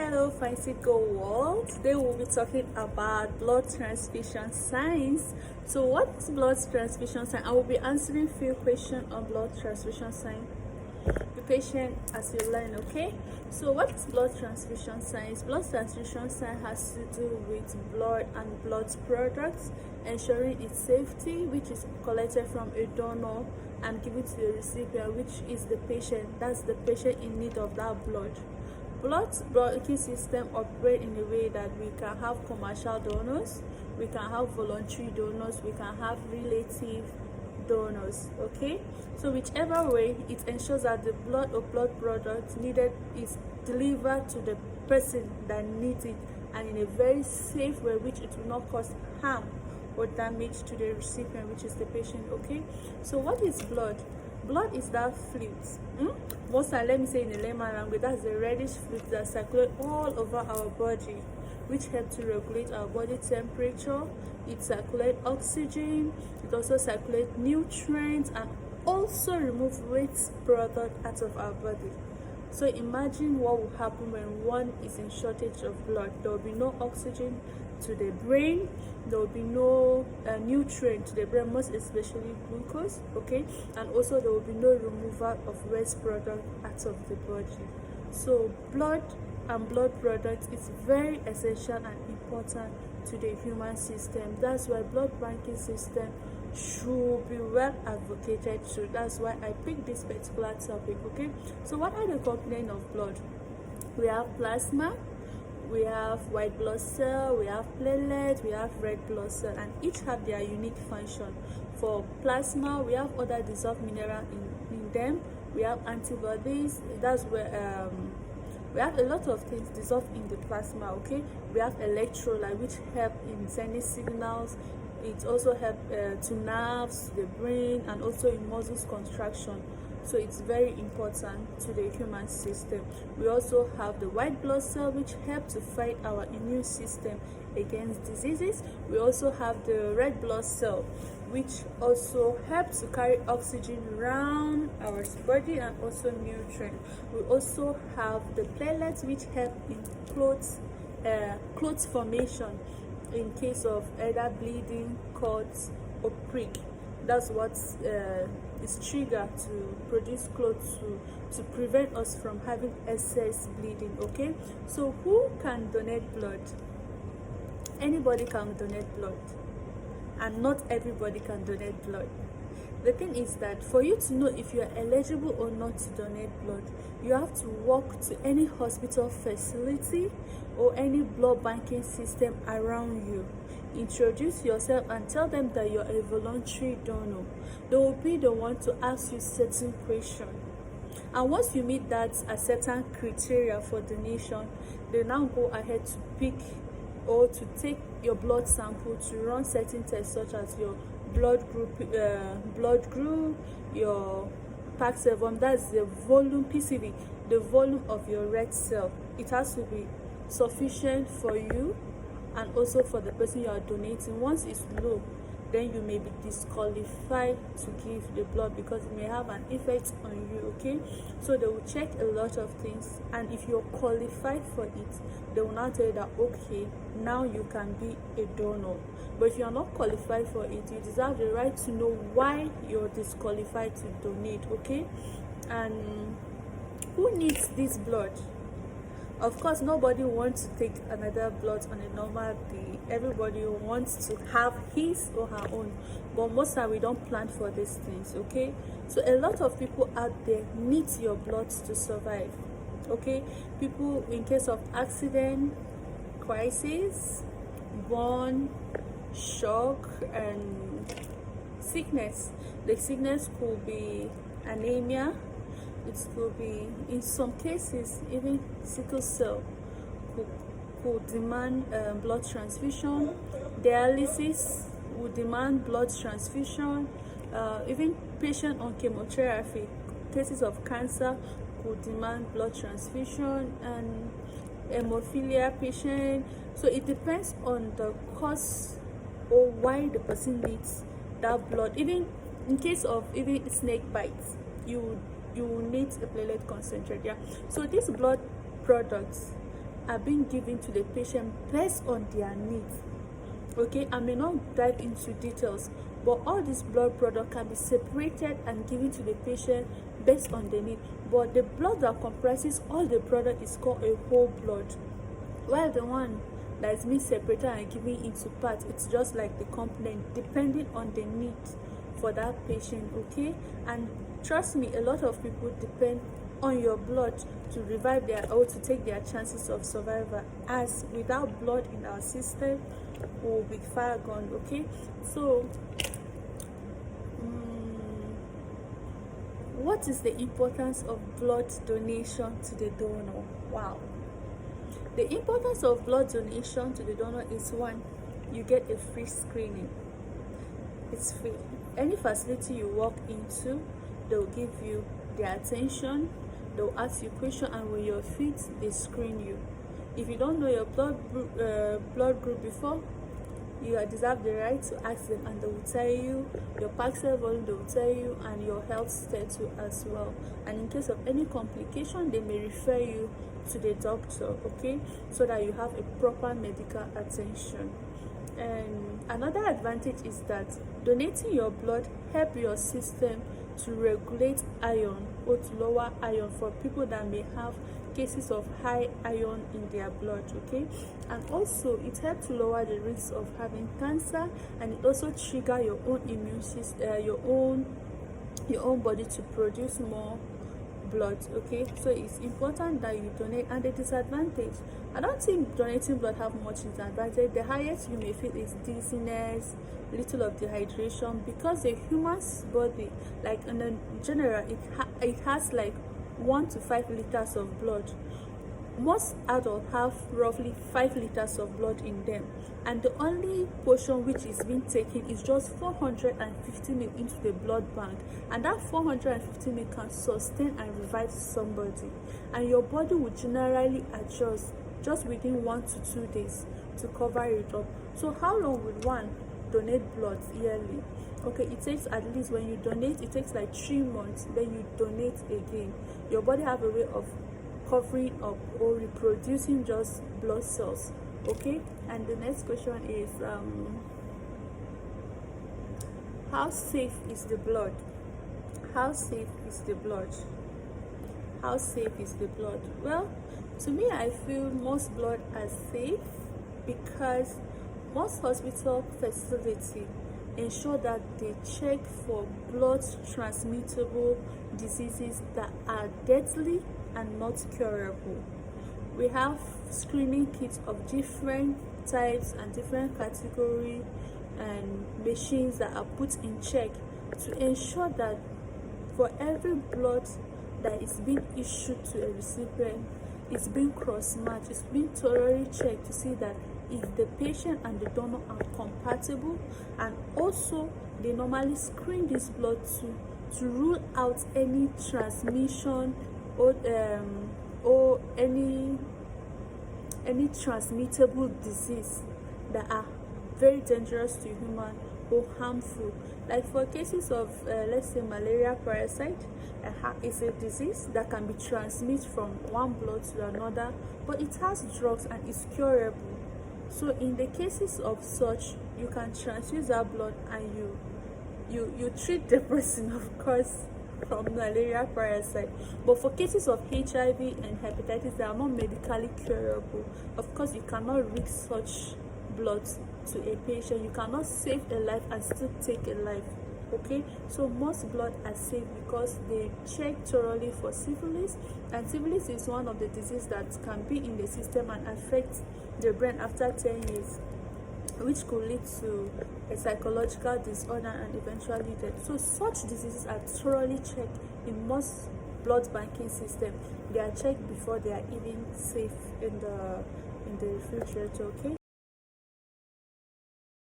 Hello, Fancy Go World. Today we'll be talking about blood transfusion science. So, what is blood transfusion science? I will be answering few questions on blood transfusion science. Be patient as you learn, okay? So, what is blood transfusion science? Blood transfusion science has to do with blood and blood products, ensuring its safety, which is collected from a donor and given to the recipient, which is the patient. That's the patient in need of that blood. Blood banking system operate in a way that we can have commercial donors, we can have voluntary donors, we can have relative donors. Okay, so whichever way, it ensures that the blood or blood product needed is delivered to the person that needs it, and in a very safe way, which it will not cause harm or damage to the recipient, which is the patient. Okay, so what is blood? Blood is that fluid. Most time, let me say in a layman language, that's the reddish fluid that circulates all over our body, which helps to regulate our body temperature. It circulates oxygen, it also circulates nutrients, and also remove waste product out of our body. So imagine what will happen when one is in shortage of blood. There will be no oxygen to the brain, there will be no nutrient to the brain, most especially glucose. Okay, and also there will be no removal of waste product out of the body. So blood and blood products is very essential and important to the human system. That's why blood banking system should be well advocated to. That's why I picked this particular topic. Okay, so what are the components of blood? We have plasma, we have white blood cell, we have platelet, we have red blood cell, and each have their unique function. For plasma, we have other dissolved mineral in them. We have antibodies. That's where we have a lot of things dissolved in the plasma. Okay, we have electrolyte, which help in sending signals. It also helps to nerves, the brain, and also in muscles contraction. So it's very important to the human system. We also have the white blood cell, which help to fight our immune system against diseases. We also have the red blood cell, which also helps to carry oxygen around our body and also nutrients. We also have the platelets, which help in clot formation in case of either bleeding, cuts, or prick. That's what is triggered to produce clots to prevent us from having excess bleeding. Okay, so who can donate blood? Anybody can donate blood, and not everybody can donate blood. The thing is that for you to know if you are eligible or not to donate blood, you have to walk to any hospital facility or any blood banking system around you. Introduce yourself and tell them that you're a voluntary donor. They will be the one to ask you certain questions. And once you meet that a certain criteria for donation, they now go ahead to pick or to take your blood sample to run certain tests such as your blood group, your pack serum, that's the volume PCV, the volume of your red cell. It has to be sufficient for you and also for the person you are donating. Once it's low, then you may be disqualified to give the blood because it may have an effect on you. Okay, so they will check a lot of things, and if you're qualified for it, they will now tell you that okay, now you can be a donor. But if you're not qualified for it, you deserve the right to know why you're disqualified to donate. Okay, and who needs this blood? Of course, nobody wants to take another blood on a normal day. Everybody wants to have his or her own, but most time we don't plan for these things. Okay, so a lot of people out there need your blood to survive. Okay, people in case of accident, crisis, burn, shock, and sickness. The sickness could be anemia. It could be, in some cases, even sickle cell could demand blood transfusion. Dialysis would demand blood transfusion. Even patient on chemotherapy, cases of cancer could demand blood transfusion, and hemophilia patient. So it depends on the cause or why the person needs that blood. Even in case of even snake bites, you will need a platelet concentrate. Yeah, so these blood products are being given to the patient based on their needs. Okay, I may not dive into details, but all this blood product can be separated and given to the patient based on the need. But the blood that comprises all the product is called a whole blood, while the one that is being separated and given into parts, it's just like the component depending on the need for that patient. Okay, and trust me, a lot of people depend on your blood to revive their, or to take their chances of survival, as without blood in our system will be far gone. Okay, so what is the importance of blood donation to the donor? Wow. The importance of blood donation to the donor is, one, you get a free screening. It's free. Any facility you walk into, they'll give you their attention, they'll ask you questions, and when you're fit, they screen you. If you don't know your blood group before, you deserve the right to ask them, and they will tell you your Paxil volume, they will tell you, and your health status as well. And in case of any complication, they may refer you to the doctor, okay, so that you have a proper medical attention. And another advantage is that donating your blood help your system to regulate iron, or to lower iron for people that may have cases of high iron in their blood. Okay, and also it helps to lower the risk of having cancer, and it also trigger your own immune system, your own body to produce more blood. Okay, so it's important that you donate. And the disadvantage, I don't think donating blood have much disadvantage. The highest you may feel is dizziness, little of dehydration, because the human's body, like in general, it has like 1 to 5 liters of blood. Most adults have roughly 5 liters of blood in them, and the only portion which is being taken is just 450 ml into the blood bank, and that 450 ml can sustain and revive somebody, and your body will generally adjust just within 1 to 2 days to cover it up. So how long would one donate blood yearly? Okay, it takes at least, when you donate, it takes like 3 months, then you donate again. Your body have a way of covering up or reproducing just blood cells. Okay, and the next question is how safe is the blood? How safe is the blood? How safe is the blood? Well, to me, I feel most blood are safe, because most hospital facilities ensure that they check for blood transmittable diseases that are deadly and not curable. We have screening kits of different types and different category, and machines that are put in check to ensure that for every blood that is being issued to a recipient, it's being cross-matched, it's being thoroughly checked to see that if the patient and the donor are compatible. And also they normally screen this blood to rule out any transmission or any transmittable disease that are very dangerous to human or harmful. Like for cases of let's say malaria parasite, it's a disease that can be transmitted from one blood to another, but it has drugs and it's curable. So in the cases of such, you can transfuse that blood and you treat the person, of course, from malaria parasite. But for cases of HIV and hepatitis that are not medically curable, of course you cannot risk such blood to a patient. You cannot save a life and still take a life. Okay, so most blood are safe because they check thoroughly for syphilis, and syphilis is one of the diseases that can be in the system and affect the brain after 10 years, which could lead to a psychological disorder and eventually death. So such diseases are thoroughly checked in most blood banking system. They are checked before they are even safe in the refrigerator. Okay.